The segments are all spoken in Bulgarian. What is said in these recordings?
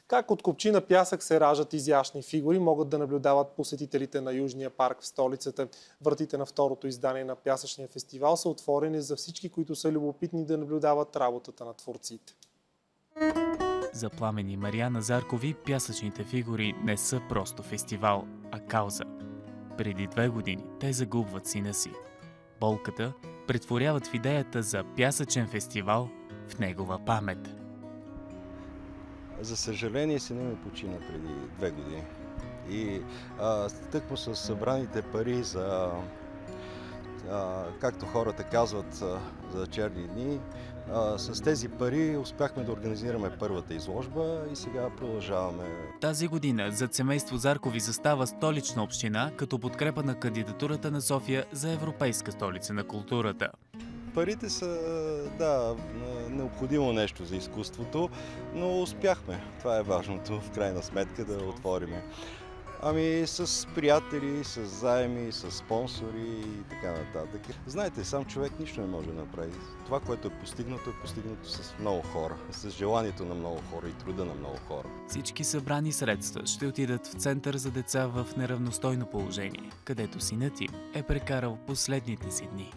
Как от купчина пясък се раждат изящни фигури, могат да наблюдават посетителите на Южния парк в столицата. Вратите на второто издание на пясъчния фестивал са отворени за всички, които са любопитни да наблюдават работата на творците. За Пламен и Мариана Заркови пясъчните фигури не са просто фестивал, а кауза. Преди 2 години те загубват сина си. Болката претворяват в идеята за пясъчен фестивал в негова памет. За съжаление, сина ми почина преди 2 години. И тъкмо с събраните пари за, както хората казват, за черни дни, с тези пари успяхме да организираме първата изложба и сега продължаваме. Тази година зад семейство Заркови застава Столична община като подкрепа на кандидатурата на София за Европейска столица на културата. Парите са, да, необходимо нещо за изкуството, но успяхме. Това е важното, в крайна сметка, да отворим. Ами с приятели, с заеми, с спонсори и така нататък. Знаете, сам човек нищо не може да направи. Това, което е постигнато с много хора, с желанието на много хора и труда на много хора. Всички събрани средства ще отидат в Център за деца в неравностойно положение, където синът им е прекарал последните си дни.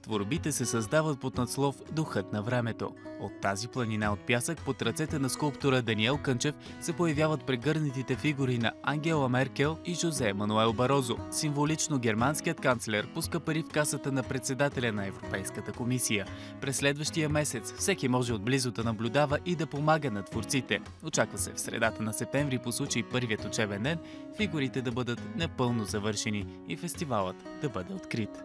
Творбите се създават под надслов «Духът на времето». От тази планина от пясък под ръцете на скулптора Даниел Кънчев се появяват прегърнатите фигури на Ангела Меркел и Жозе Мануел Барозо. Символично германският канцлер пуска пари в касата на председателя на Европейската комисия. През следващия месец всеки може отблизо да наблюдава и да помага на творците. Очаква се в средата на септември по случай първият учебен ден фигурите да бъдат напълно завършени и фестивалът да бъде открит.